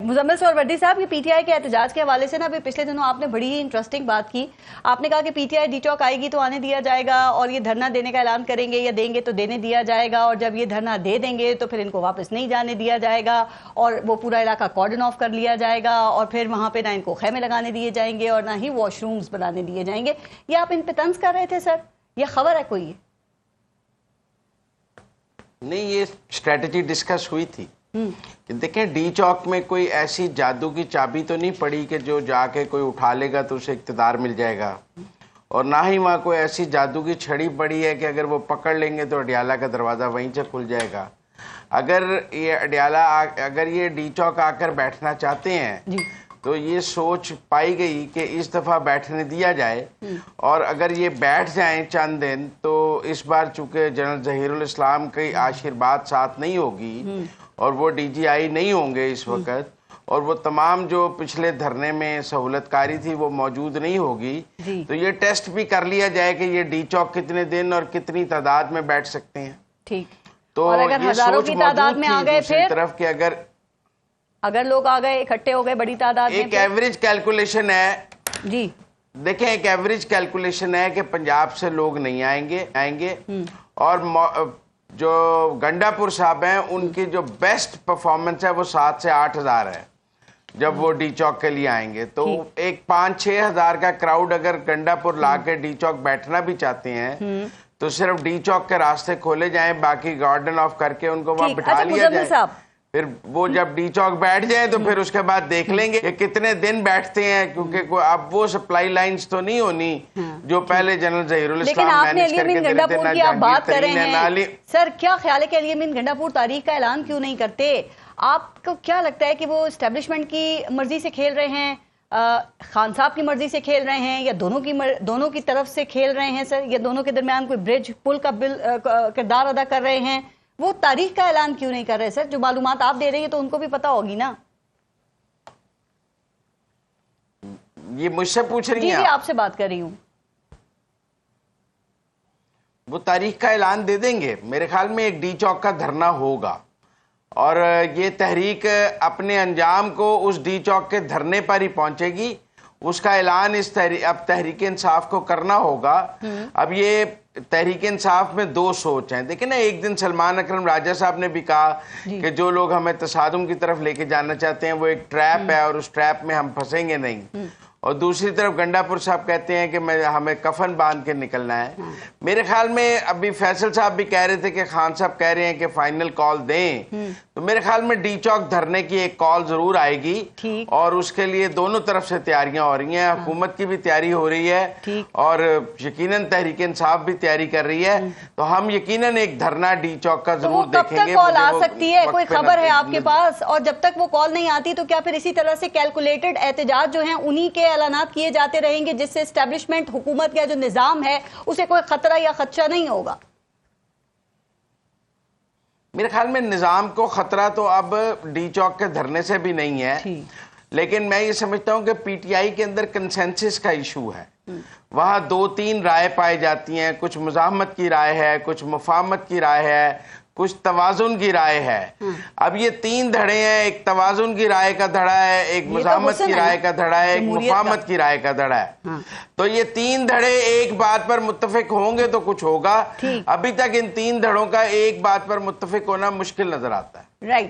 مزمل سہروردی صاحب، یہ P T I کے احتجاج کے حوالے سے نا ابھی پچھلے دنوں آپ نے بڑی ہی انٹرسٹنگ بات کی. آپ نے کہا کہ پی ٹی آئی ڈی چوک آئے گی تو آنے دیا جائے گا، اور یہ دھرنا دینے کا اعلان کریں گے یا دیں گے تو دینے دیا جائے گا، اور جب یہ دھرنا دے دیں گے تو پھر ان کو واپس نہیں جانے دیا جائے گا، اور وہ پورا علاقہ کارڈن آف کر لیا جائے گا، اور پھر وہاں پہ نہ ان کو خیمے لگانے دیے جائیں گے اور نہ ہی واش رومز بنانے دیے جائیں گے. یہ آپ ان پہ طنز کر رہے تھے سر؟ یہ خبر ہے کوئی؟ نہیں، یہ اسٹریٹجی ڈسکس ہوئی تھی کہ دیکھیں ڈی چوک میں کوئی ایسی جادو کی چابی تو نہیں پڑی کہ جو جا کے کوئی اٹھا لے گا تو اسے اقتدار مل جائے گا، اور نہ ہی وہاں کوئی ایسی جادو کی چھڑی پڑی ہے کہ اگر وہ پکڑ لیں گے تو اڈیالہ کا دروازہ وہیں سے کھل جائے گا. اگر یہ ڈی چوک آ کر بیٹھنا چاہتے ہیں تو یہ سوچ پائی گئی کہ اس دفعہ بیٹھنے دیا جائے، اور اگر یہ بیٹھ جائیں چند دن تو اس بار چونکہ جنرل ظہیر الاسلام کی آشیرواد ساتھ نہیں ہوگی اور وہ ڈی جی آئی نہیں ہوں گے اس وقت، اور وہ تمام جو پچھلے دھرنے میں سہولت کاری تھی وہ موجود نہیں ہوگی، تو یہ ٹیسٹ بھی کر لیا جائے کہ یہ ڈی چوک کتنے دن اور کتنی تعداد میں بیٹھ سکتے ہیں. ٹھیک. تو اور اگر یہ ہزاروں سوچ کی تعداد موجود میں تھی آ گئے دوسری طرف کہ اگر لوگ آ گئے اکٹھے ہو گئے بڑی تعداد میں، ایک ایوریج کیلکولیشن ہے. جی دیکھیں ایک ایوریج کیلکولیشن ہے کہ پنجاب سے لوگ نہیں آئیں گے اور جو گنڈا پور صاحب ہیں ان کی جو بیسٹ پرفارمنس ہے وہ 7 سے 8 ہزار ہے جب وہ ڈی چوک کے لیے آئیں گے. تو ایک 5-6 ہزار کا کراؤڈ اگر گنڈا پور لا کے ڈی چوک بیٹھنا بھی چاہتے ہیں تو صرف ڈی چوک کے راستے کھولے جائیں، باقی گارڈن آف کر کے ان کو وہاں بٹھا لیا جائے. پھر وہ جب ڈی چوک بیٹھ جائیں تو پھر اس کے بعد دیکھ لیں گے کہ کتنے دن بیٹھتے ہیں، کیونکہ اب وہ سپلائی لائنز تو نہیں ہونی جو پہلے جنرل ظہیر الاسلام مینج کر کے گنڈا پور کی آپ بات کر رہے ہیں. سر کیا خیال ہے کہ علی امین گنڈا پور تاریخ کا اعلان کیوں نہیں کرتے؟ آپ کو کیا لگتا ہے کہ وہ اسٹیبلشمنٹ کی مرضی سے کھیل رہے ہیں، خان صاحب کی مرضی سے کھیل رہے ہیں، یا دونوں کی طرف سے کھیل رہے ہیں سر، یا دونوں کے درمیان کوئی برج پل کا کردار ادا کر رہے ہیں؟ وہ تاریخ کا اعلان کیوں نہیں کر رہے سر؟ جو معلومات آپ دے رہے ہیں تو ان کو بھی پتا ہوگی نا. یہ مجھ سے پوچھ رہی ہیں؟ جی آپ سے بات کر رہی ہوں. وہ تاریخ کا اعلان دے دیں گے میرے خیال میں. ایک ڈی چوک کا دھرنا ہوگا اور یہ تحریک اپنے انجام کو اس ڈی چوک کے دھرنے پر ہی پہنچے گی. اس کا اعلان اب تحریک انصاف کو کرنا ہوگا. اب یہ تحریک انصاف میں 2 سوچ ہیں. دیکھیں نا، ایک دن سلمان اکرم راجہ صاحب نے بھی کہا کہ جو لوگ ہمیں تصادم کی طرف لے کے جانا چاہتے ہیں وہ ایک ٹریپ ہے اور اس ٹریپ میں ہم پھنسیں گے نہیں، اور دوسری طرف گنڈا پور صاحب کہتے ہیں کہ ہمیں کفن باندھ کے نکلنا ہے. میرے خیال میں ابھی فیصل صاحب بھی کہہ رہے تھے کہ خان صاحب کہہ رہے ہیں کہ فائنل کال دیں، تو میرے خیال میں ڈی چوک دھرنے کی ایک کال ضرور آئے گی، اور اس کے لیے دونوں طرف سے تیاریاں ہو رہی ہیں. حکومت کی بھی تیاری ہو رہی ہے اور یقیناً تحریک انصاف بھی تیاری کر رہی ہے. تو ہم یقیناً ایک دھرنا ڈی چوک کا ضرور دیکھیں گے. کب تک کال آ سکتی ہے؟ کوئی خبر ہے آپ کے پاس؟ اور جب تک وہ کال نہیں آتی تو کیا پھر اسی طرح سے کیلکولیٹڈ احتجاج جو ہیں انہی کے اعلانات کیے جاتے رہیں گے جس سے اسٹیبلشمنٹ حکومت کا جو نظام ہے اسے کوئی خطرہ یا خدشہ نہیں ہوگا؟ میرے خیال میں نظام کو خطرہ تو اب ڈی چوک کے دھرنے سے بھی نہیں ہے، لیکن میں یہ سمجھتا ہوں کہ پی ٹی آئی کے اندر کنسنسس کا ایشو ہے. وہاں 2-3 رائے پائی جاتی ہیں، کچھ مزاحمت کی رائے ہے، کچھ مفاہمت کی رائے ہے، کچھ توازن کی رائے ہے. اب یہ 3 دھڑے ہیں، ایک توازن کی رائے کا دھڑا ہے، ایک مزاحمت کی رائے کا دھڑا ہے، ایک مفاہمت کی رائے کا دھڑا ہے. تو یہ 3 دھڑے ایک بات پر متفق ہوں گے تو کچھ ہوگا. ابھی تک ان 3 دھڑوں کا ایک بات پر متفق ہونا مشکل نظر آتا ہے.